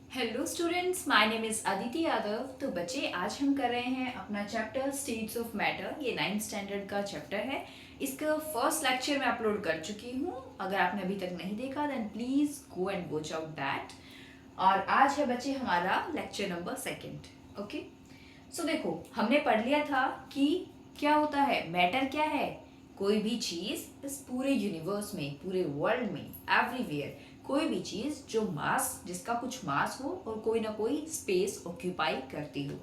Hello students, my name is Aditi Yadav. तो बच्चे, आज हम कर रहे हैं अपना चैप्टर स्टेट्स ऑफ मैटर। ये 9th स्टैंडर्ड का चैप्टर है। इसका फर्स्ट लेक्चर मैं अपलोड कर चुकी हूँ। अगर आपने अभी तक नहीं देखा then please go and watch out that. और आज है बच्चे हमारा लेक्चर नंबर 2। ओके, सो देखो, हमने पढ़ लिया था कि क्या होता है, मैटर क्या है। कोई भी चीज़ इस पूरे यूनिवर्स में, पूरे वर्ल्ड में, एवरीवेयर, कोई भी चीज जो मास, जिसका कुछ मास हो और कोई ना कोई स्पेस ऑक्यूपाई करती हो,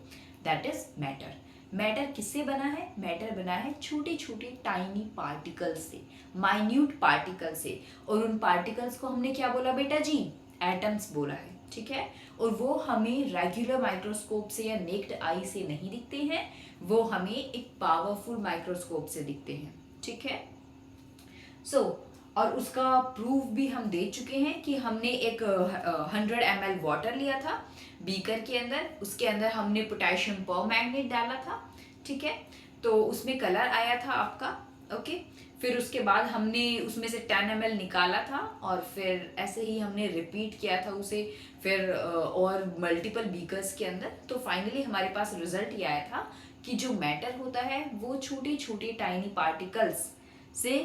दैट इज मैटर। मैटर किससे बना है? मैटर बना है छोटे छोटे टाइनी पार्टिकल्स से, माइन्यूट पार्टिकल से। और उन पार्टिकल्स को हमने क्या बोला बेटा जी? एटम्स बोला है। ठीक है, और वो हमें रेगुलर माइक्रोस्कोप से या नेक्ड आई से नहीं दिखते हैं, वो हमें एक पावरफुल माइक्रोस्कोप से दिखते हैं। ठीक है, सो और उसका प्रूफ भी हम दे चुके हैं कि हमने एक 100 ml वाटर लिया था बीकर के अंदर, उसके अंदर हमने पोटेशियम परमैंगनेट डाला था। ठीक है, तो उसमें कलर आया था आपका। ओके, फिर उसके बाद हमने उसमें से 10 ml निकाला था और फिर ऐसे ही हमने रिपीट किया था उसे, फिर और मल्टीपल बीकर्स के अंदर। तो फाइनली हमारे पास रिजल्ट ये आया था कि जो मैटर होता है वो छोटे छोटे टाइनी पार्टिकल्स से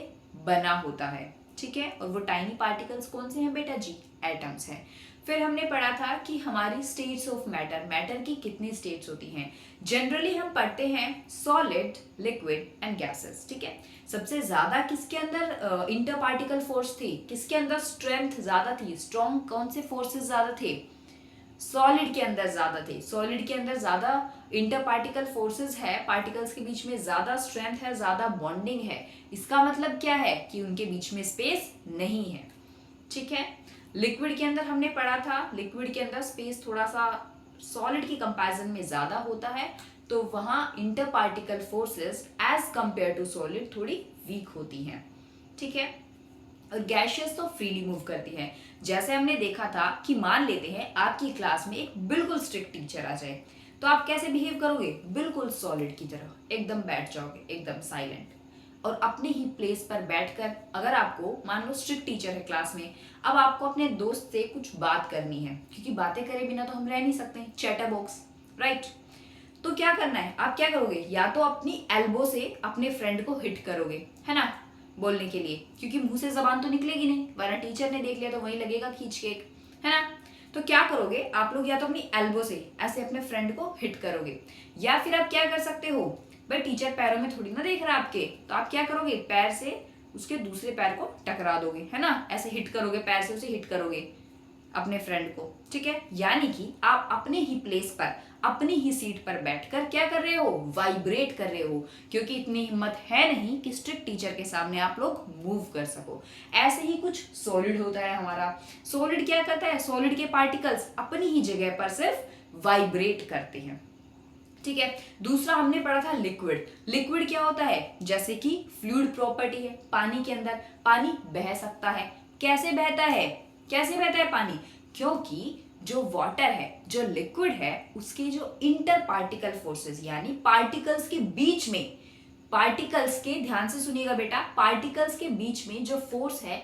बना होता है। ठीक है, और वो टाइनी पार्टिकल्स कौन से हैं बेटा जी? एटम्स हैं। फिर हमने पढ़ा था कि हमारी स्टेट्स ऑफ मैटर, मैटर की कितनी स्टेट्स होती हैं। जनरली हम पढ़ते हैं सॉलिड, लिक्विड एंड गैसेस। ठीक है, सबसे ज्यादा किसके अंदर इंटर पार्टिकल फोर्स थी, किसके अंदर स्ट्रेंथ ज्यादा थी, स्ट्रॉन्ग कौन से फोर्सेस ज्यादा थे? सॉलिड के अंदर ज्यादा थे। सॉलिड के अंदर ज्यादा इंटर पार्टिकल फोर्सेस है, पार्टिकल्स के बीच में ज्यादा स्ट्रेंथ है, ज्यादा बॉन्डिंग है। इसका मतलब क्या है कि उनके बीच में स्पेस नहीं है। ठीक है, लिक्विड के अंदर हमने पढ़ा था, लिक्विड के अंदर स्पेस थोड़ा सा सॉलिड की कंपैरिजन में ज्यादा होता है, तो वहां inter particle forces as compare to solid थोड़ी वीक होती हैं। ठीक है, और गैशियस तो फ्रीली मूव करती है। जैसे हमने देखा था कि मान लेते हैं आपकी क्लास में एक बिल्कुल स्ट्रिक्ट टीचर आ जाए, तो आप कैसे बिहेव करोगे? बिल्कुल सॉलिड की तरह एकदम बैठ जाओगे, एकदम साइलेंट, और अपने ही प्लेस पर बैठकर, अगर आपको मान लो स्ट्रिक्ट टीचर है क्लास में, अब आपको अपने दोस्त से कुछ बात करनी है, क्योंकि बातें करे बिना तो हम रह नहीं सकते, चैटर बॉक्स, राइट? तो क्या करना है, आप क्या करोगे? या तो अपनी एल्बो से अपने फ्रेंड को हिट करोगे, है ना, बोलने के लिए, क्योंकि मुंह से जबान तो निकलेगी नहीं, वरना टीचर ने देख लिया तो वही लगेगा खींच के, है ना। तो क्या करोगे आप लोग? या तो अपनी एल्बो से ऐसे अपने फ्रेंड को हिट करोगे, या फिर आप क्या कर सकते हो, भाई टीचर पैरों में थोड़ी ना देख रहा है आपके, तो आप क्या करोगे? पैर से उसके दूसरे पैर को टकरा दोगे, है ना, ऐसे हिट करोगे, पैर से उसे हिट करोगे अपने फ्रेंड को। ठीक है, यानी कि आप अपने ही प्लेस पर, अपनी ही सीट पर बैठकर क्या कर रहे हो? वाइब्रेट कर रहे हो, क्योंकि इतनी हिम्मत है नहीं कि स्ट्रिक्ट टीचर के सामने आप लोग मूव कर सको। ऐसे ही कुछ सॉलिड होता है हमारा। सॉलिड क्या करता है? सॉलिड के पार्टिकल्स अपनी ही जगह पर सिर्फ वाइब्रेट करते हैं। ठीक है, दूसरा हमने पढ़ा था लिक्विड। लिक्विड क्या होता है? जैसे कि फ्लूइड प्रॉपर्टी है, पानी के अंदर पानी बह सकता है। कैसे बहता है? कैसे बहता है पानी? क्योंकि जो वाटर है, जो लिक्विड है, उसके जो इंटर पार्टिकल फोर्सेस, यानी पार्टिकल्स के बीच में, पार्टिकल्स के, ध्यान से सुनिएगा बेटा, पार्टिकल्स के बीच में जो फोर्स है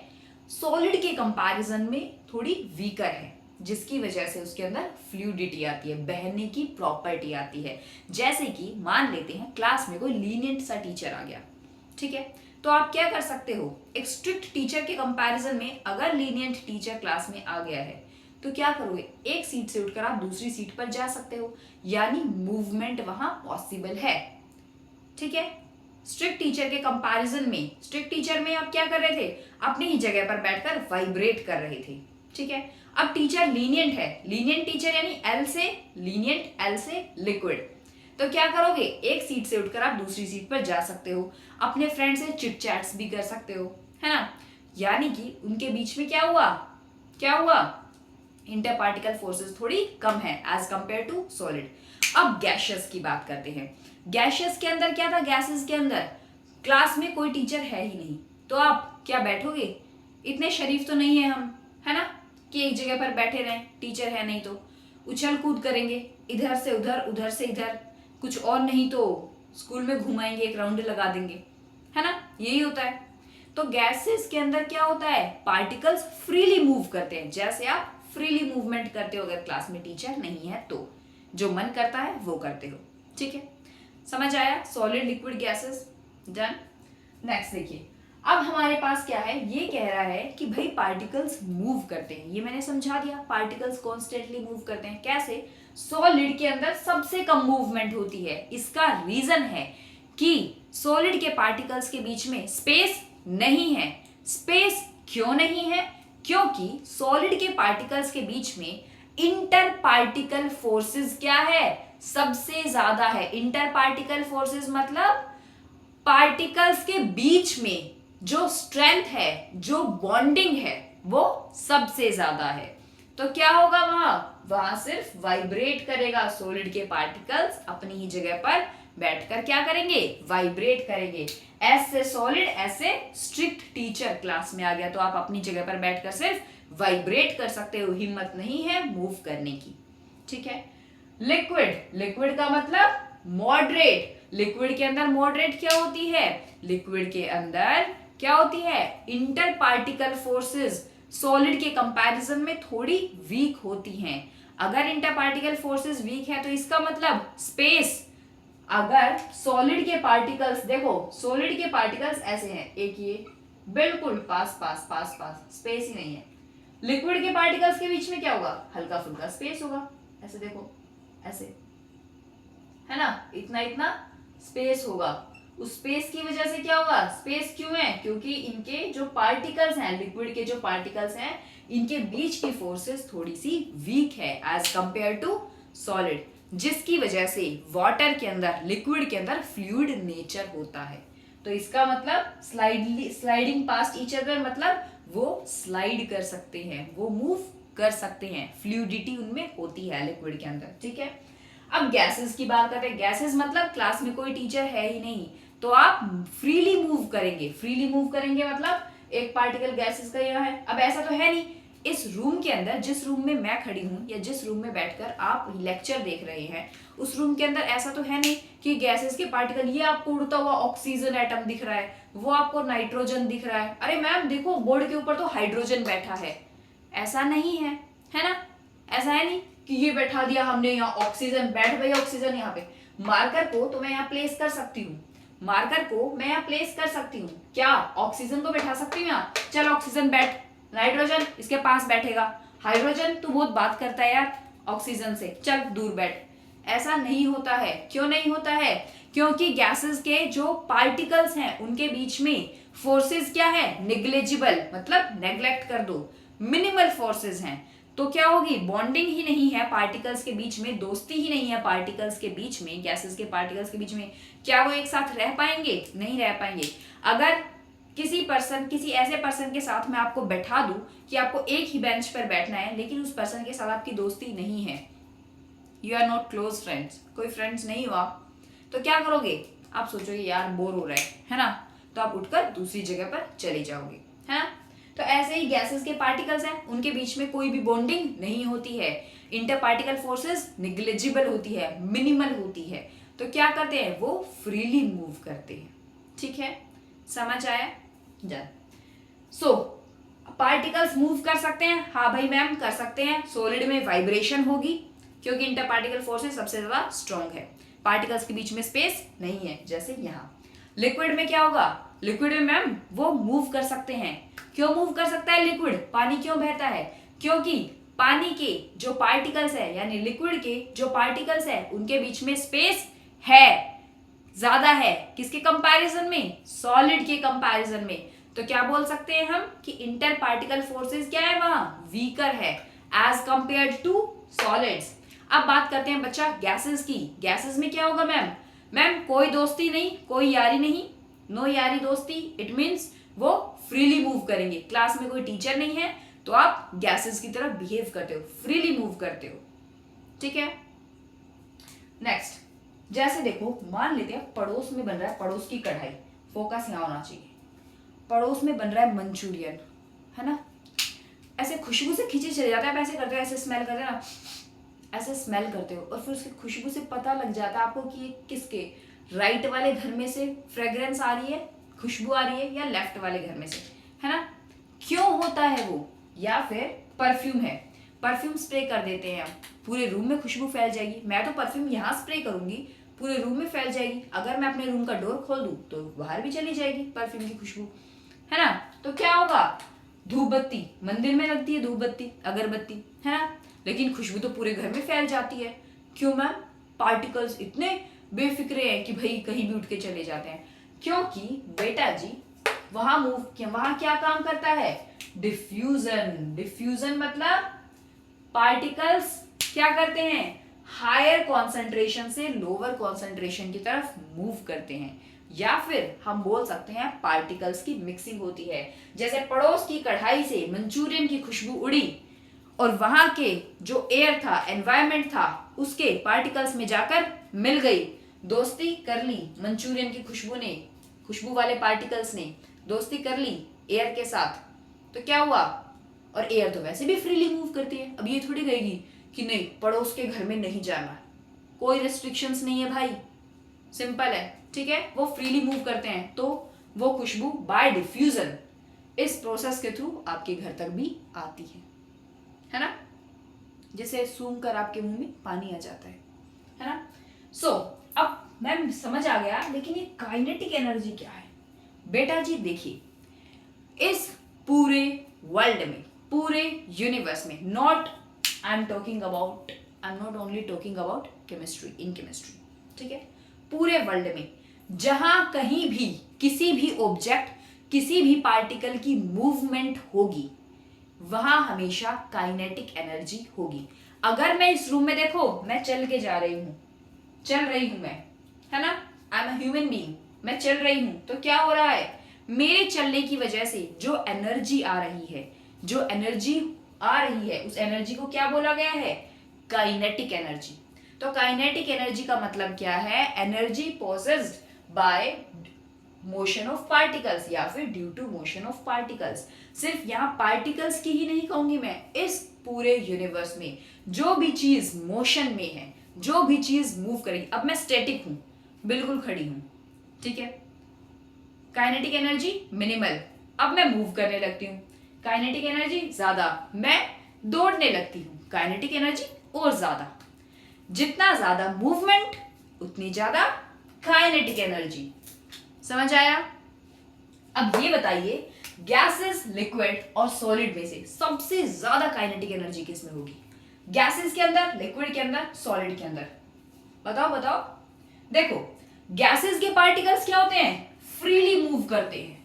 सॉलिड के कंपैरिजन में थोड़ी वीकर है, जिसकी वजह से उसके अंदर फ्लूइडिटी आती है, बहने की प्रॉपर्टी आती है। जैसे कि मान लेते हैं क्लास में कोई लीनियंट सा टीचर आ गया, ठीक है, तो आप क्या कर सकते हो? एक स्ट्रिक्ट टीचर के कंपैरिजन में अगर लीनियंट टीचर क्लास में आ गया है, तो क्या करोगे? एक सीट से उठकर आप दूसरी सीट पर जा सकते हो, यानी मूवमेंट वहां पॉसिबल है। ठीक है, स्ट्रिक्ट टीचर के कंपैरिजन में, स्ट्रिक्ट टीचर में आप क्या कर रहे थे? अपनी ही जगह पर बैठकर वाइब्रेट कर रहे थे। ठीक है, अब टीचर लीनियंट है, लीनियंट टीचर यानी एल से लीनियंट, एल से लिक्विड, तो क्या करोगे? एक सीट से उठकर आप दूसरी सीट पर जा सकते हो, अपने फ्रेंड से चिट चैट्स भी कर सकते हो, है ना। यानी कि उनके बीच में क्या हुआ? क्या हुआ? इंटर पार्टिकल फोर्सेस थोड़ी कम है एज कंपेयर टू सॉलिड। अब गैशियस की बात करते हैं। गैशियस के अंदर क्या था? गैसेस के अंदर क्लास में कोई टीचर है ही नहीं, तो आप क्या बैठोगे? इतने शरीफ तो नहीं है हम, है ना, कि एक जगह पर बैठे रहें, टीचर है नहीं तो उछल कूद करेंगे, इधर से उधर, उधर से इधर, कुछ और नहीं तो स्कूल में घुमाएंगे, एक राउंड लगा देंगे, है ना, यही होता है। तो गैसेस के अंदर क्या होता है? पार्टिकल्स फ्रीली मूव करते हैं, जैसे आप फ्रीली मूवमेंट करते हो अगर क्लास में टीचर नहीं है तो, जो मन करता है वो करते हो। ठीक है, समझ आया? Solid, liquid, gases, done. Next देखिए, अब हमारे पास क्या है, ये कह रहा है कि भाई पार्टिकल्स मूव करते हैं। ये मैंने समझा दिया, पार्टिकल्स कॉन्स्टेंटली मूव करते हैं। कैसे? सॉलिड के अंदर सबसे कम मूवमेंट होती है। इसका रीजन है कि सॉलिड के पार्टिकल्स के बीच में स्पेस नहीं है। स्पेस क्यों नहीं है? क्योंकि सॉलिड के पार्टिकल्स के बीच में इंटर पार्टिकल फोर्सेस क्या है, सबसे ज्यादा है। इंटर पार्टिकल फोर्सेस मतलब पार्टिकल्स के बीच में जो स्ट्रेंथ है, जो बॉन्डिंग है, वो सबसे ज्यादा है। तो क्या होगा वहां सिर्फ वाइब्रेट करेगा। सॉलिड के पार्टिकल्स अपनी ही जगह पर बैठकर क्या करेंगे, वाइब्रेट करेंगे। ऐसे सॉलिड, ऐसे स्ट्रिक्ट टीचर क्लास में आ गया तो आप अपनी जगह पर बैठकर सिर्फ वाइब्रेट कर सकते हो, हिम्मत नहीं है मूव करने की। ठीक है। लिक्विड, लिक्विड का मतलब मॉडरेट। लिक्विड के अंदर मॉडरेट क्या होती है, लिक्विड के अंदर क्या होती है, इंटर पार्टिकल फोर्सेस सॉलिड के कंपैरिजन में थोड़ी वीक होती हैं। अगर इंटर पार्टिकल फोर्सेस वीक है तो इसका मतलब स्पेस, अगर सॉलिड के पार्टिकल्स, देखो सॉलिड के पार्टिकल्स ऐसे हैं, एक ये बिल्कुल पास पास पास पास, स्पेस ही नहीं है। लिक्विड के पार्टिकल्स के बीच में क्या होगा, हल्का फुल्का स्पेस होगा। ऐसे देखो, ऐसे है ना, इतना इतना स्पेस होगा। उस स्पेस की वजह से क्या होगा, स्पेस क्यों है, क्योंकि इनके जो पार्टिकल्स हैं, लिक्विड के जो पार्टिकल्स हैं, इनके बीच की फोर्सेस थोड़ी सी वीक है एज कंपेयर टू सॉलिड, जिसकी वजह से वाटर के अंदर, लिक्विड के अंदर फ्लूइड नेचर होता है। तो इसका मतलब स्लाइडिंग पास्ट ईच अदर, मतलब वो स्लाइड कर सकते हैं, वो मूव कर सकते हैं, फ्लूइडिटी उनमें होती है लिक्विड के अंदर। ठीक है। अब गैसेस की बात करते हैं। गैसेस मतलब क्लास में कोई टीचर है ही नहीं तो आप फ्रीली मूव करेंगे। फ्रीली मूव करेंगे मतलब एक पार्टिकल गैसेस का यहाँ है। अब ऐसा तो है नहीं, इस रूम के अंदर, जिस रूम में मैं खड़ी हूँ या जिस रूम में बैठकर आप लेक्चर देख रहे हैं, उस रूम के अंदर ऐसा तो है नहीं कि गैसेस के पार्टिकल, ये आपको उड़ता हुआ ऑक्सीजन एटम दिख रहा है, वो आपको नाइट्रोजन दिख रहा है, अरे मैम देखो बोर्ड के ऊपर तो हाइड्रोजन बैठा है। ऐसा नहीं है ना? ऐसा है नहीं कि ये बैठा दिया हमने यहाँ ऑक्सीजन, बैठ गई ऑक्सीजन यहाँ पे। मार्कर को तो मैं यहाँ प्लेस कर सकती हूँ, मार्कर को मैं यहाँ प्लेस कर सकती हूँ, क्या ऑक्सीजन को बैठा सकती हूँ यहाँ, चल ऑक्सीजन बैठ, नाइट्रोजन इसके पास बैठेगा, हाइड्रोजन तू बहुत बात करता है यार ऑक्सीजन से, चल दूर बैठ। ऐसा नहीं होता है। क्यों नहीं होता है? क्योंकि गैसेस के जो पार्टिकल्स हैं उनके बीच में फोर्सेस क्या है, निग्लेजिबल, मतलब नेग्लेक्ट कर दो, मिनिमल फोर्सेस हैं। तो क्या होगी, बॉन्डिंग ही नहीं है पार्टिकल्स के बीच में, दोस्ती ही नहीं है पार्टिकल्स के बीच में, गैसेस के पार्टिकल्स के बीच में। क्या वो एक साथ रह पाएंगे? नहीं रह पाएंगे। अगर किसी ऐसे पर्सन के साथ मैं आपको बैठा दूं कि आपको एक ही बेंच पर बैठना है, लेकिन उस पर्सन के साथ आपकी दोस्ती नहीं है, you are not close friends, कोई फ्रेंड्स नहीं हुआ, तो क्या करोगे, आप सोचोगे यार बोर हो रहा है ना, तो आप उठकर दूसरी जगह पर चले जाओगे, है ना। तो ऐसे ही गैसेस के पार्टिकल्स हैं, उनके बीच में कोई भी बॉन्डिंग नहीं होती है, इंटर पार्टिकल फोर्सेस निग्लेजिबल होती है, मिनिमल होती है। तो क्या करते हैं, वो फ्रीली मूव करते हैं। ठीक है, समझ आया? सो पार्टिकल्स मूव कर सकते हैं, हाँ भाई मैम कर सकते हैं। सॉलिड में वाइब्रेशन होगी क्योंकि इंटर पार्टिकल फोर्सेस सबसे ज्यादा स्ट्रॉन्ग है, पार्टिकल्स के बीच में स्पेस नहीं है जैसे यहाँ। लिक्विड में क्या होगा, लिक्विड में मैम वो मूव कर सकते हैं। क्यों मूव कर सकता है लिक्विड, पानी क्यों बहता है, क्योंकि पानी के जो पार्टिकल्स है, यानी लिक्विड के जो पार्टिकल्स है, उनके बीच में स्पेस है, ज्यादा है, किसके कंपैरिजन में, सॉलिड के कंपैरिजन में। तो क्या बोल सकते हैं हम कि इंटर पार्टिकल फोर्सेस क्या है, वहां वीकर है एज कंपेयर टू सॉलिड्स। अब बात करते हैं बच्चा गैसेस की। गैसेस में क्या होगा मैम, मैम कोई दोस्ती नहीं, कोई यारी नहीं, नो यारी दोस्ती, इट मीन्स वो फ्रीली मूव करेंगे। क्लास में कोई टीचर नहीं है तो आप गैसेस की तरह बिहेव करते हो, फ्रीली मूव करते हो। ठीक है। नेक्स्ट, जैसे देखो मान लेते हैं पड़ोस में बन रहा है, पड़ोस की कढ़ाई, फोकस यहाँ होना चाहिए, पड़ोस में बन रहा है मंचूरियन, है ना, ऐसे खुशबू से खींचे चले जाते हैं। आप ऐसे करते हो, ऐसे स्मेल करते हो ना, ऐसे स्मेल करते हो और फिर उसकी खुशबू से पता लग जाता है आपको कि ये किसके, राइट वाले घर में से फ्रेग्रेंस आ रही है, खुशबू आ रही है, या लेफ्ट वाले घर में से, है ना। क्यों होता है वो, या फिर परफ्यूम है, परफ्यूम स्प्रे कर देते हैं हम, पूरे रूम में खुशबू फैल जाएगी। मैं तो परफ्यूम यहाँ स्प्रे करूंगी, पूरे रूम में फैल जाएगी। अगर मैं अपने रूम का डोर खोल दूं तो बाहर भी चली जाएगी परफ्यूम की खुशबू, है ना। तो क्या होगा, धूप बत्ती, मंदिर में लगती है धूप बत्ती, अगरबत्ती, है ना, लेकिन खुशबू तो पूरे घर में फैल जाती है। क्यों मैम, पार्टिकल्स इतने बेफिक्रे हैं कि भाई कहीं भी उठ के चले जाते हैं। क्योंकि बेटा जी वहां क्या काम करता है, डिफ्यूजन। डिफ्यूजन मतलब पार्टिकल्स क्या करते हैं, हायर कॉन्सेंट्रेशन से लोअर कॉन्सेंट्रेशन की तरफ मूव करते हैं, या फिर हम बोल सकते हैं पार्टिकल्स की मिक्सिंग होती है। जैसे पड़ोस की कढ़ाई से मंचूरियन की खुशबू उड़ी और वहां के जो एयर था, एनवायरमेंट था, उसके पार्टिकल्स में जाकर मिल गई, दोस्ती कर ली मंचूरियन की खुशबू ने, खुशबू वाले पार्टिकल्स ने दोस्ती कर ली एयर के साथ, तो क्या हुआ, और एयर तो वैसे भी फ्रीली मूव करती है। अब ये थोड़ी कहेगी कि नहीं पड़ोस के घर में नहीं जाना, कोई रेस्ट्रिक्शंस नहीं है भाई, सिंपल है, ठीक है, वो फ्रीली मूव करते हैं। तो वो खुशबू बाय डिफ्यूजन इस प्रोसेस के थ्रू आपके घर तक भी आती है ना, जिसे सूंघ कर आपके मुंह में पानी आ जाता है ना। सो अब मैम समझ आ गया, लेकिन ये काइनेटिक एनर्जी क्या है। बेटा जी देखिए, इस पूरे वर्ल्ड में, पूरे यूनिवर्स में, I am not only talking about chemistry, in chemistry, ठीक है, पूरे वर्ल्ड में जहां कहीं भी किसी भी ऑब्जेक्ट, किसी भी पार्टिकल की मूवमेंट होगी, वहां हमेशा काइनेटिक एनर्जी होगी। अगर मैं इस रूम में देखो, मैं चल के जा रही हूं, चल रही हूं मैं, है ना, I am a human being, मैं चल रही हूं, तो क्या हो रहा है, मेरे चलने की वजह से जो एनर्जी आ रही है, जो एनर्जी आ रही है, उस एनर्जी को क्या बोला गया है, काइनेटिक एनर्जी। तो काइनेटिक एनर्जी का मतलब क्या है, energy possessed by motion of particles या फिर due to motion of particles. सिर्फ यहाँ पार्टिकल्स की ही नहीं कहूंगी मैं, इस पूरे यूनिवर्स में जो भी चीज मोशन में है, जो भी चीज मूव करेगी, अब मैं स्टैटिक हूं, बिल्कुल खड़ी हूं, ठीक है, काइनेटिक एनर्जी मिनिमल, अब मैं मूव करने लगती हूँ, काइनेटिक एनर्जी ज्यादा, मैं दौड़ने लगती हूँ, काइनेटिक एनर्जी और ज्यादा। जितना ज्यादा मूवमेंट उतनी ज्यादा काइनेटिक एनर्जी। समझ आया। अब ये बताइए, गैसेस, लिक्विड और सॉलिड में से सबसे ज्यादा काइनेटिक एनर्जी किसमें होगी, गैसेस के अंदर, लिक्विड के अंदर, सॉलिड के अंदर, बताओ बताओ। देखो, गैसेस के पार्टिकल्स क्या होते हैं, फ्रीली मूव करते हैं,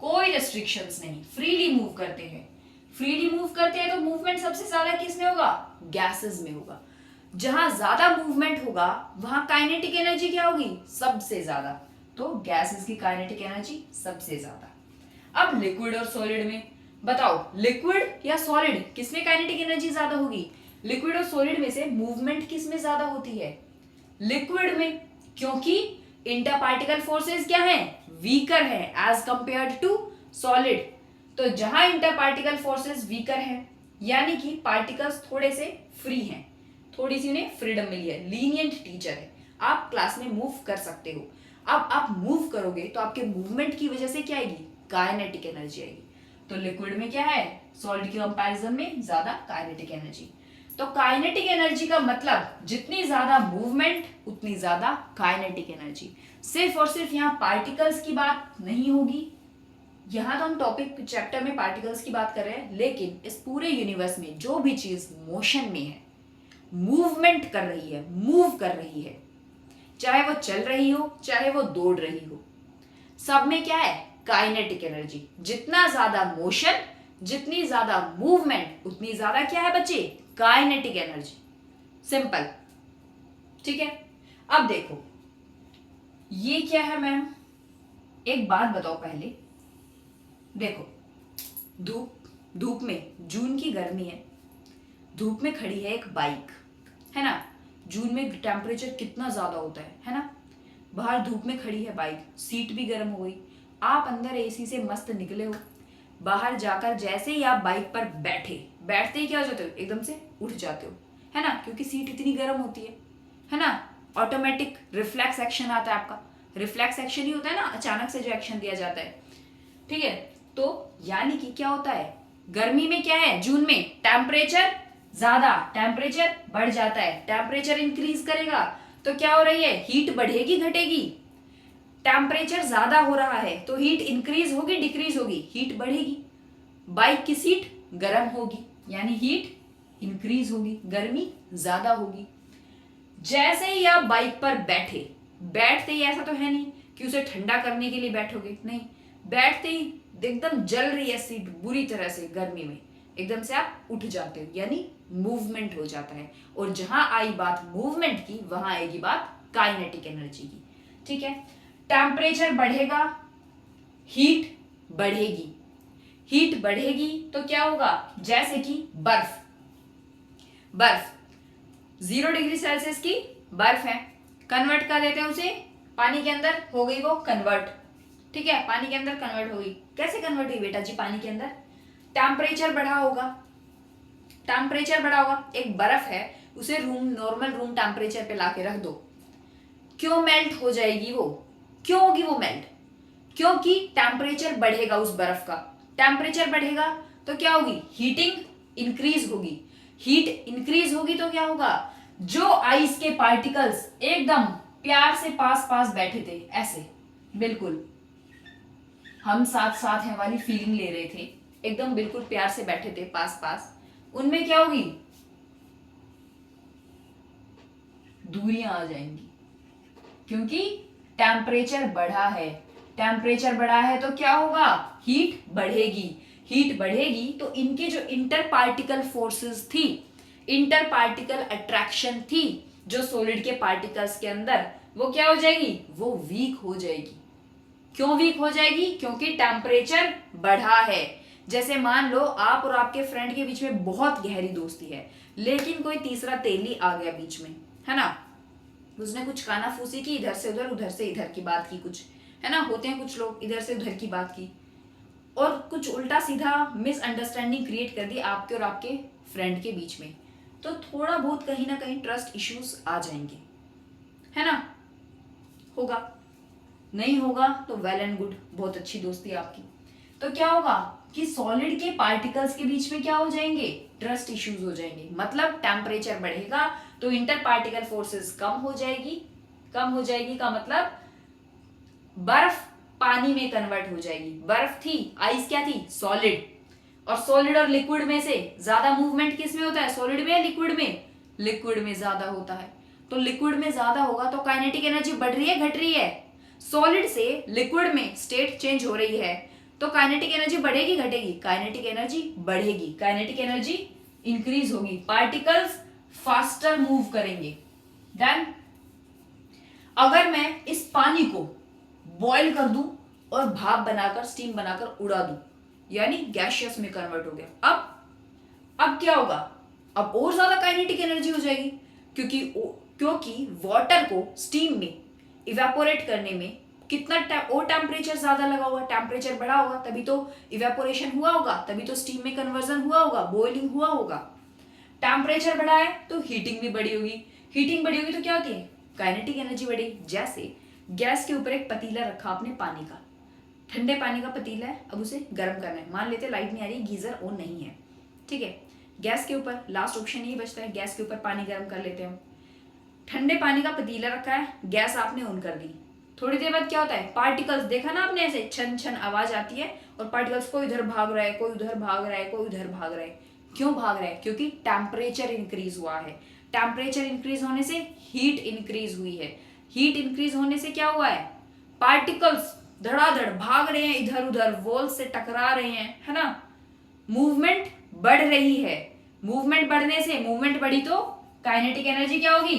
कोई रेस्ट्रिक्शंस नहीं, फ्रीली मूव करते हैं। फ्रीली मूव करते हैं तो मूवमेंट सबसे ज्यादा किसमें होगा, गैसेस में होगा। जहां ज्यादा मूवमेंट होगा वहां काइनेटिक एनर्जी क्या होगी, सबसे ज्यादा, तो गैसेस की काइनेटिक एनर्जी सबसे ज्यादा। अब लिक्विड और सॉलिड में बताओ, लिक्विड या सॉलिड किसमें काइनेटिक एनर्जी ज्यादा होगी, लिक्विड और सॉलिड में से मूवमेंट किसमें ज्यादा होती है, लिक्विड में, क्योंकि इंटर पार्टिकल फोर्सेस क्या है, वीकर है एज कंपेयर्ड टू सॉलिड। तो जहां इंटर पार्टिकल फोर्सेस वीकर है, यानी कि पार्टिकल्स थोड़े से फ्री हैं, थोड़ी सी उन्हें फ्रीडम मिली है, लीनियंट टीचर है, आप क्लास में मूव कर सकते हो। अब आप मूव करोगे तो आपके मूवमेंट की वजह से क्या आएगी, काइनेटिक एनर्जी आएगी। तो लिक्विड में क्या है, सॉलिड के कंपैरिजन में ज्यादा काइनेटिक एनर्जी। तो काइनेटिक एनर्जी का मतलब जितनी ज्यादा मूवमेंट उतनी ज्यादा काइनेटिक एनर्जी। सिर्फ और सिर्फ यहाँ पार्टिकल्स की बात नहीं होगी, यहाँ तो हम टॉपिक चैप्टर में पार्टिकल्स की बात कर रहे हैं, लेकिन इस पूरे यूनिवर्स में जो भी चीज मोशन में है, मूवमेंट कर रही है, मूव कर रही है, चाहे वो चल रही हो, चाहे वो दौड़ रही हो, सब में क्या है, काइनेटिक एनर्जी। जितना ज्यादा मोशन, जितनी ज्यादा मूवमेंट, उतनी ज्यादा क्या है बच्चे, काइनेटिक एनर्जी। सिंपल, ठीक है। अब देखो ये क्या है मैम, एक बात बताओ पहले, देखो धूप में, जून की गर्मी है, धूप में खड़ी है एक बाइक, है ना, जून में टेम्परेचर कितना ज्यादा होता है ना, बाहर धूप में खड़ी है बाइक, सीट भी गर्म हो गई, आप अंदर एसी से मस्त निकले हो, बाहर जाकर जैसे ही आप बाइक पर बैठते ही क्या हो जाते हो, एकदम से उठ जाते हो, है ना, क्योंकि सीट इतनी गर्म होती है ना, ऑटोमेटिक रिफ्लेक्स एक्शन आता है आपका, रिफ्लेक्स एक्शन ही होता है ना, अचानक से जो एक्शन दिया जाता है, ठीक है। तो यानी कि क्या होता है, गर्मी में क्या है, जून में टेम्परेचर ज्यादा टेम्परेचर बढ़ जाता है, टेम्परेचर इंक्रीज करेगा तो क्या हो रही है, हीट बढ़ेगी घटेगी, टेम्परेचर ज्यादा हो रहा है तो हीट इंक्रीज होगी डिक्रीज होगी, हीट बढ़ेगी, बाइक की सीट गर्म होगी यानी हीट इंक्रीज होगी, गर्मी ज्यादा होगी। जैसे ही आप बाइक पर बैठते ही ऐसा तो है नहीं कि उसे ठंडा करने के लिए बैठोगे, नहीं, बैठते ही एकदम जल रही है सीट बुरी तरह से गर्मी में, एकदम से आप उठ जाते हो यानी मूवमेंट हो जाता है। और जहां आई बात मूवमेंट की वहां आएगी बात काइनेटिक एनर्जी की। ठीक है, टेम्परेचर बढ़ेगा, हीट बढ़ेगी, हीट बढ़ेगी तो क्या होगा, जैसे कि बर्फ 0 डिग्री सेल्सियस की बर्फ है, कन्वर्ट कर देते हैं उसे पानी के अंदर, हो गई वो कन्वर्ट। ठीक है, पानी के अंदर कन्वर्ट होगी, कैसे कन्वर्ट हुई बेटा जी, पानी के अंदर टेम्परेचर बढ़ा होगा, एक बर्फ है उसे नॉर्मल रूम टेम्परेचर पे लाके रख दो, क्यों मेल्ट हो जाएगी वो, क्यों होगी वो मेल्ट, क्योंकि टेम्परेचर बढ़ेगा, उस बर्फ का टेम्परेचर बढ़ेगा तो क्या होगी, हीटिंग इंक्रीज होगी, हीट इंक्रीज होगी तो क्या होगा, जो आइस के पार्टिकल्स एकदम प्यार से पास पास बैठे थे, ऐसे बिल्कुल हम साथ साथ हैं वाली फीलिंग ले रहे थे, एकदम बिल्कुल प्यार से बैठे थे पास पास, उनमें क्या होगी, दूरियां आ जाएंगी, क्योंकि टेम्परेचर बढ़ा है, टेम्परेचर बढ़ा है तो क्या होगा, हीट बढ़ेगी, हीट बढ़ेगी तो इनके जो इंटर पार्टिकल फोर्सेस थी, इंटर पार्टिकल अट्रैक्शन थी जो सॉलिड के पार्टिकल्स के अंदर, वो क्या हो जाएगी, वो वीक हो जाएगी। क्यों वीक हो जाएगी, क्योंकि टेम्परेचर बढ़ा है। जैसे मान लो आप और आपके फ्रेंड के बीच में बहुत गहरी दोस्ती है, लेकिन कोई तीसरा तेली आ गया बीच में, है ना, उसने कुछ कानाफूसी की, इधर से इधर की बात की, कुछ है ना, होते हैं कुछ लोग, इधर से उधर की बात की और कुछ उल्टा सीधा मिसअंडरस्टैंडिंग क्रिएट कर दी आपके और आपके फ्रेंड के बीच में, तो थोड़ा बहुत कहीं ना कहीं ट्रस्ट इश्यूज आ जाएंगे, है ना, होगा, नहीं होगा तो वेल एंड गुड, बहुत अच्छी दोस्ती है आपकी। तो क्या होगा कि सॉलिड के पार्टिकल्स के बीच में क्या हो जाएंगे, ट्रस्ट इश्यूज हो जाएंगे, मतलब टेम्परेचर बढ़ेगा तो इंटर पार्टिकल फोर्सेस कम हो जाएगी का मतलब बर्फ पानी में कन्वर्ट हो जाएगी, बर्फ थी, आइस क्या थी, सॉलिड, और सॉलिड और लिक्विड में से ज्यादा मूवमेंट किस में होता है, सॉलिड में या लिक्विड में, लिक्विड में ज्यादा होता है, तो लिक्विड में ज्यादा होगा तो काइनेटिक एनर्जी बढ़ रही है घट रही है, सॉलिड से लिक्विड में स्टेट चेंज हो रही है तो काइनेटिक एनर्जी बढ़ेगी घटेगी, काइनेटिक एनर्जी बढ़ेगी, काइनेटिक एनर्जी इंक्रीज होगी, पार्टिकल्स फास्टर मूव करेंगे। देन अगर मैं इस पानी को बॉईल कर दूं और भाप बनाकर स्टीम बनाकर उड़ा दूं, यानी गैसियस में कन्वर्ट हो गया, अब क्या होगा, अब और ज्यादा काइनेटिक एनर्जी हो जाएगी, क्योंकि वाटर को स्टीम में इवेपोरेट करने में कितना और टेम्परेचर ज्यादा लगा हुआ, टेम्परेचर बढ़ा होगा तभी तो इवेपोरेशन हुआ होगा, तभी तो स्टीम में कन्वर्जन हुआ होगा, बॉइलिंग हुआ होगा, टेम्परेचर बढ़ा है तो हीटिंग भी बढ़ी होगी, हीटिंग बढ़ी होगी तो क्या होती है, काइनेटिक एनर्जी बढ़ेगी। जैसे गैस के ऊपर एक पतीला रखा आपने पानी का, ठंडे पानी का पतीला है, अब उसे गर्म करना है, मान लेते लाइट नहीं आ रही, गीजर ऑन नहीं है, ठीक है, गैस के ऊपर लास्ट ऑप्शन यही बचता है, गैस के ऊपर पानी गर्म कर लेते हैं, ठंडे पानी का पतीला रखा है, गैस आपने ऑन कर दी, थोड़ी देर बाद क्या होता है, पार्टिकल्स देखा ना आपने, ऐसे छन छन आवाज आती है और पार्टिकल्स कोई इधर भाग रहा है, कोई उधर भाग रहा है, कोई उधर भाग रहा है, क्यों भाग रहा है, क्योंकि टेम्परेचर इंक्रीज हुआ है, टेम्परेचर इंक्रीज होने से हीट इंक्रीज हुई है, हीट इंक्रीज होने से क्या हुआ है, पार्टिकल्स धड़ाधड़ भाग रहे हैं इधर उधर, वॉल से टकरा रहे हैं, है ना, मूवमेंट बढ़ रही है, मूवमेंट बढ़ने से, मूवमेंट बढ़ी तो काइनेटिक एनर्जी क्या होगी,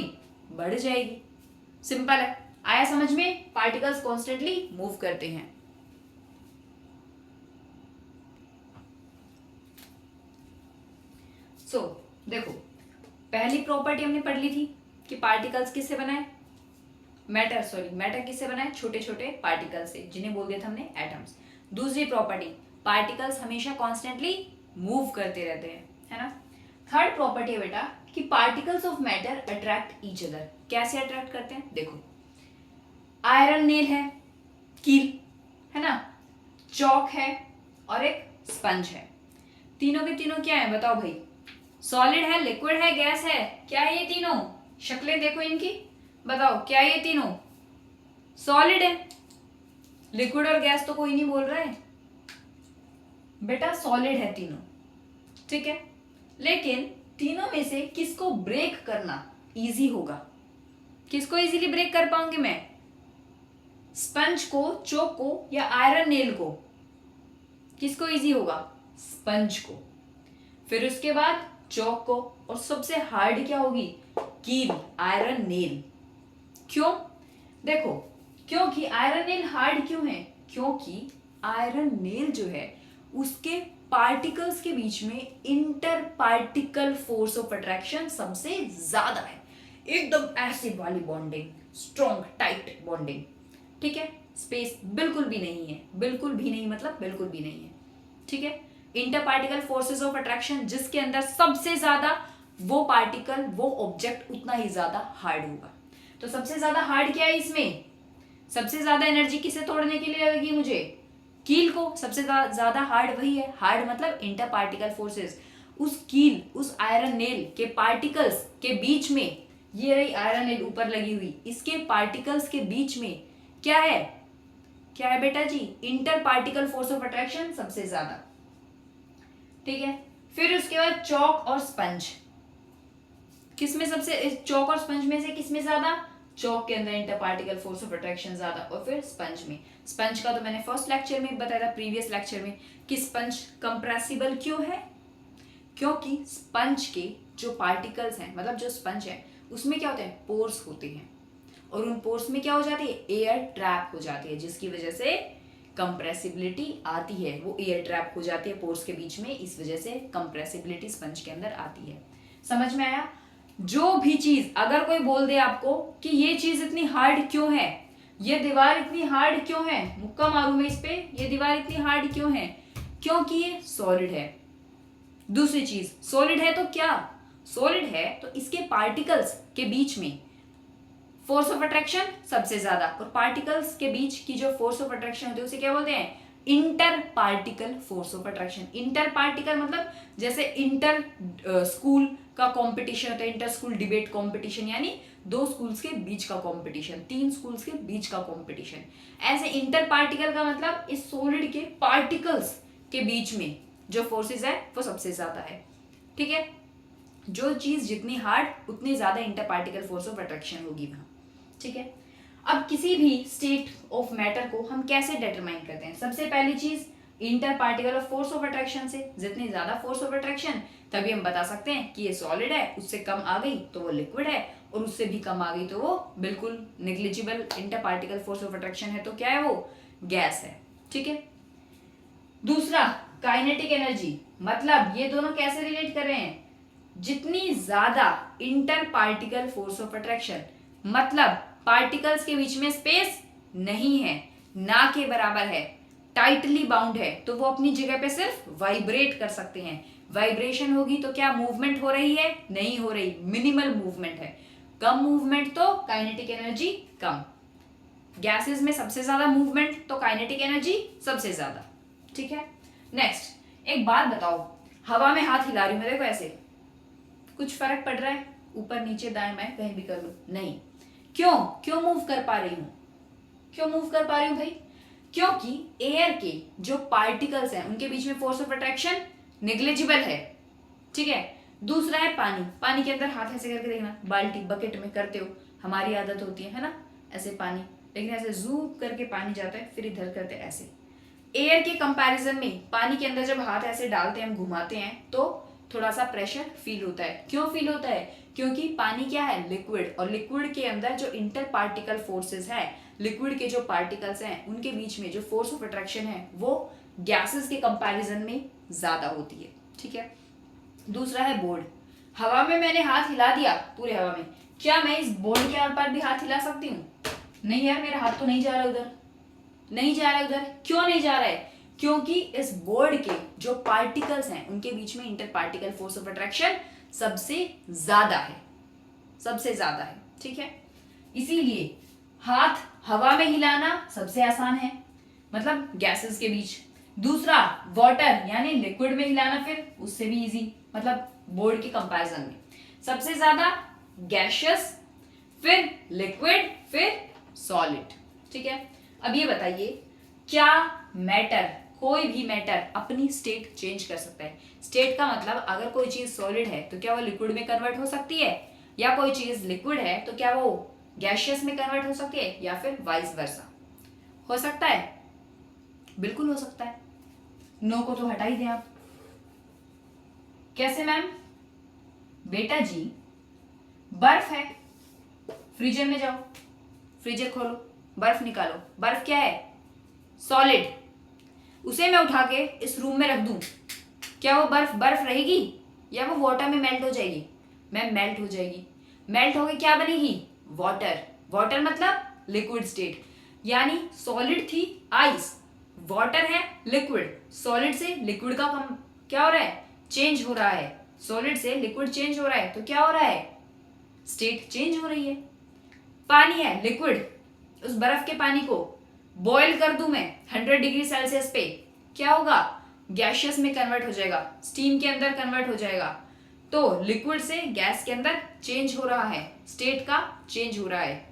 बढ़ जाएगी, सिंपल है, आया समझ में, पार्टिकल्स कॉन्स्टेंटली मूव करते हैं। देखो पहली प्रॉपर्टी हमने पढ़ ली थी कि पार्टिकल्स किससे बना है, मैटर किससे बना है, छोटे छोटे पार्टिकल्स से, जिन्हें बोल दिया था हमने एटम्स। दूसरी प्रॉपर्टी, पार्टिकल्स हमेशा कॉन्स्टेंटली मूव करते रहते हैं, है ना। थर्ड प्रॉपर्टी है बेटा कि particles of matter attract each other, कैसे अट्रैक्ट करते हैं, देखो आयरन नेल है, कील है ना, चौक है और एक स्पंज है, तीनों के तीनों क्या है बताओ भाई, सॉलिड है, लिक्विड है, गैस है, क्या है ये तीनों? शक्लें देखो इनकी, बताओ क्या ये तीनों? सॉलिड है। लिक्विड और गैस तो कोई नहीं बोल रहा है बेटा, सॉलिड है तीनों, ठीक है। लेकिन तीनों में से किसको ब्रेक करना इजी होगा? किसको इजीली ब्रेक कर पाऊंगी मैं? स्पंज को, चोक को, या आयरन नेल को? किसको इजी होगा? स्पंज को। फिर उसके बाद चौक को, और सबसे हार्ड क्या होगी? कील, आयरन नेल। क्यों? देखो, क्योंकि आयरन नेल हार्ड क्यों है? क्योंकि आयरन नेल जो है उसके पार्टिकल्स के बीच में inter particle force of attraction सबसे ज्यादा है। एकदम ऐसे वाली बॉन्डिंग, स्ट्रॉन्ग टाइट बॉन्डिंग, ठीक है। स्पेस बिल्कुल भी नहीं है, बिल्कुल भी नहीं मतलब बिल्कुल भी नहीं है, ठीक है। Inter particle forces of attraction जिसके अंदर सबसे ज्यादा, वो पार्टिकल, वो ऑब्जेक्ट उतना ही ज्यादा हार्ड होगा। तो सबसे ज्यादा हार्ड क्या है इसमें? सबसे ज्यादा एनर्जी किसे तोड़ने के लिए लगेगी मुझे? कील को। सबसे ज्यादा हार्ड वही है, हार्ड मतलब इंटर पार्टिकल फोर्सेस। उस कील, उस आयरन नेल के पार्टिकल्स के बीच में, ये रही आयरन नेल ऊपर लगी हुई, इसके पार्टिकल्स के बीच में क्या है? क्या है बेटा जी? Inter particle force of attraction सबसे ज्यादा, ठीक है। फिर उसके बाद चौक और स्पंज, किसमें सबसे, चौक और स्पंज में से किसमें ज्यादा? चौक के अंदर inter particle force of attraction ज्यादा, और फिर स्पंज में। स्पंज का तो मैंने फर्स्ट लेक्चर में बताया था, प्रीवियस लेक्चर में, कि स्पंज कंप्रेसिबल क्यों है? क्योंकि स्पंज के जो पार्टिकल्स हैं, मतलब जो स्पंज है उसमें क्या होते हैं? पोर्स होते हैं, और उन पोर्स में क्या हो जाती है? एयर ट्रैप हो जाती है, जिसकी वजह से कंप्रेसिबिलिटी आती है। वो एयर ट्रैप हो जाती है पोर्स के बीच में, इस वजह से कंप्रेसिबिलिटी स्पंज के अंदर आती है। समझ में आया? जो भी चीज अगर कोई बोल दे आपको कि ये चीज इतनी हार्ड क्यों है, ये दीवार इतनी हार्ड क्यों है, मुक्का मारू मैं इस पे, ये दीवार इतनी हार्ड क्यों है? क्योंकि ये सॉलिड है। दूसरी चीज, सॉलिड है तो क्या? सॉलिड है तो इसके पार्टिकल्स के बीच में फोर्स ऑफ अट्रैक्शन सबसे ज्यादा, और पार्टिकल्स के बीच की जो फोर्स ऑफ अट्रैक्शन होती है उसे क्या बोलते हैं? Inter particle force of attraction. Inter particle मतलब जैसे इंटर स्कूल का कंपटीशन होता है, इंटर स्कूल डिबेट कंपटीशन, यानी दो स्कूल्स के बीच का कंपटीशन, तीन स्कूल्स के बीच का कंपटीशन। ऐसे इंटर पार्टिकल का मतलब इस सॉलिड के पार्टिकल्स के बीच में जो फोर्सेस है वो सबसे ज्यादा है, ठीक है। जो चीज जितनी हार्ड उतनी ज्यादा inter particle force of attraction होगी वहां, ठीक है। अब किसी भी स्टेट ऑफ मैटर को हम कैसे डिटरमाइन करते हैं? सबसे पहली चीज, inter particle force of attraction से। जितनी ज्यादा फोर्स ऑफ अट्रैक्शन, तभी हम बता सकते हैं कि ये सॉलिड है, उससे कम आ गई तो वो लिक्विड है, और उससे भी कम आ गई तो वो बिल्कुल negligible inter particle force of attraction है, तो क्या है वो? गैस है, ठीक है। दूसरा, काइनेटिक एनर्जी, मतलब ये दोनों कैसे रिलेट कर रहे हैं? जितनी ज्यादा inter particle force of attraction, मतलब पार्टिकल्स के बीच में स्पेस नहीं है, ना के बराबर है, टाइटली बाउंड है, तो वो अपनी जगह पे सिर्फ वाइब्रेट कर सकते हैं। वाइब्रेशन होगी तो क्या मूवमेंट हो रही है? नहीं हो रही, मिनिमल मूवमेंट है। कम मूवमेंट तो काइनेटिक एनर्जी कम। गैसेस में सबसे ज्यादा मूवमेंट तो काइनेटिक एनर्जी सबसे ज्यादा, ठीक है। नेक्स्ट, एक बात बताओ, हवा में हाथ हिला रही हूं मैं, देखो ऐसे, कुछ फर्क पड़ रहा है? ऊपर नीचे दाएं बाएं कहीं भी कर लूं? नहीं। क्यों? क्यों मूव कर पा रही हूं? क्यों मूव कर पा रही हूं भाई? क्योंकि एयर के जो पार्टिकल्स हैं उनके बीच में फोर्स ऑफ अट्रैक्शन नेग्लिजिबल है, ठीक है। दूसरा है पानी। पानी के अंदर हाथ ऐसे करके देखना, बाल्टी बकेट में करते हो, हमारी आदत होती है ना, ऐसे पानी, लेकिन ऐसे जूम करके पानी जाता है, फिर इधर करते हैं ऐसे। एयर के कंपैरिजन में पानी के अंदर जब हाथ ऐसे डालते हैं, हम घुमाते हैं, तो थोड़ा सा प्रेशर फील होता है। क्यों फील होता है? क्योंकि पानी क्या है? लिक्विड, और लिक्विड के अंदर जो इंटर पार्टिकल फोर्सेस है, लिक्विड के जो पार्टिकल्स हैं उनके बीच में जो फोर्स ऑफ अट्रैक्शन है वो गैसेस के कंपैरिजन में ज्यादा होती है, ठीक है। दूसरा है बोर्ड। हवा में मैंने हाथ हिला दिया, पूरे हवा में, क्या मैं इस बोर्ड के आर पार भी हाथ हिला सकती हूँ? नहीं यार, मेरा हाथ तो नहीं जा रहा उधर, नहीं जा रहा है उधर। क्यों नहीं जा रहा है? क्योंकि इस बोर्ड के जो पार्टिकल्स हैं उनके बीच में inter particle force of attraction सबसे ज्यादा है, सबसे ज्यादा है, ठीक है। इसीलिए हाथ हवा में हिलाना सबसे आसान है, मतलब गैसेस के बीच। दूसरा, वाटर यानी लिक्विड में हिलाना, फिर उससे भी इजी, मतलब बोर्ड के कंपैरिजन में सबसे ज्यादा गैशियस, फिर लिक्विड, फिर सॉलिड। ठीक है, अब ये बताइए क्या मैटर, कोई भी मैटर अपनी स्टेट चेंज कर सकता है? स्टेट का मतलब अगर कोई चीज सॉलिड है तो क्या वो लिक्विड में कन्वर्ट हो सकती है, या कोई चीज लिक्विड है तो क्या वो गैशियस में कन्वर्ट हो सकती है, या फिर वाइस वर्सा। हो सकता है, बिल्कुल हो सकता है। नो को तो हटा ही दें आप। कैसे मैम? बेटा जी बर्फ है, फ्रीजर में जाओ, फ्रीजर खोलो, बर्फ निकालो। बर्फ क्या है? सॉलिड। उसे मैं उठा के इस रूम में रख दूं, क्या वो बर्फ बर्फ रहेगी या वो वाटर में मेल्ट हो जाएगी? मैम मेल्ट हो जाएगी। मेल्ट होके क्या बनेगी? वाटर। वाटर मतलब लिक्विड स्टेट, यानी सॉलिड थी आइस, वाटर है लिक्विड, सॉलिड से लिक्विड का क्या हो रहा है? चेंज हो रहा है। सॉलिड से लिक्विड चेंज हो रहा है तो क्या हो रहा है? स्टेट चेंज हो रही है। पानी है लिक्विड, उस बर्फ के पानी को बॉईल कर दूं मैं 100 डिग्री सेल्सियस पे, क्या होगा? गैशियस में कन्वर्ट हो जाएगा, स्टीम के अंदर कन्वर्ट हो जाएगा। तो लिक्विड से गैस के अंदर चेंज हो रहा है, स्टेट का चेंज हो रहा है।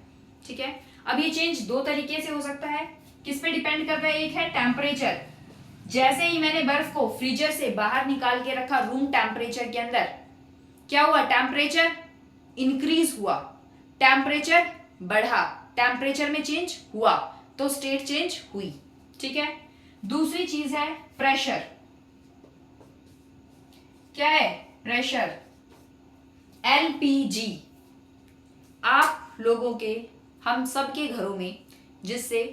ठीक है, अब ये चेंज दो तरीके से हो सकता है। किस पे डिपेंड करता है? एक है टेम्परेचर। जैसे ही मैंने बर्फ को फ्रीजर से बाहर निकाल के रखा रूम टेम्परेचर के अंदर, क्या हुआ? टेम्परेचर इंक्रीज हुआ, टेम्परेचर बढ़ा, टेम्परेचर में चेंज हुआ तो स्टेट चेंज हुई। ठीक है, दूसरी चीज है प्रेशर। क्या है? प्रेशर। एलपीजी। आप लोगों के, हम सबके घरों में जिससे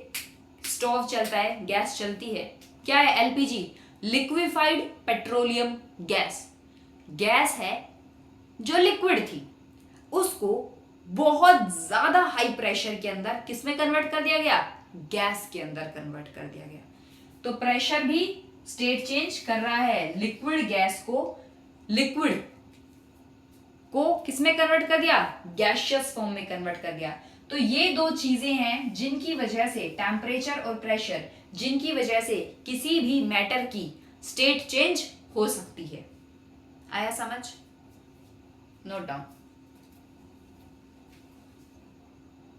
स्टोव चलता है, गैस चलती है, क्या है? LPG, liquefied petroleum gas. Gas है जो लिक्विड थी, उसको बहुत ज्यादा हाई प्रेशर के अंदर किस में कन्वर्ट कर दिया गया? गैस के अंदर कन्वर्ट कर दिया गया। तो प्रेशर भी स्टेट चेंज कर रहा है। लिक्विड गैस को, लिक्विड को किस में कन्वर्ट कर दिया? गैसियस फॉर्म में कन्वर्ट कर दिया। तो ये दो चीजें हैं जिनकी वजह से, टेम्परेचर और प्रेशर, जिनकी वजह से किसी भी मैटर की स्टेट चेंज हो सकती है। आया समझ? Note down.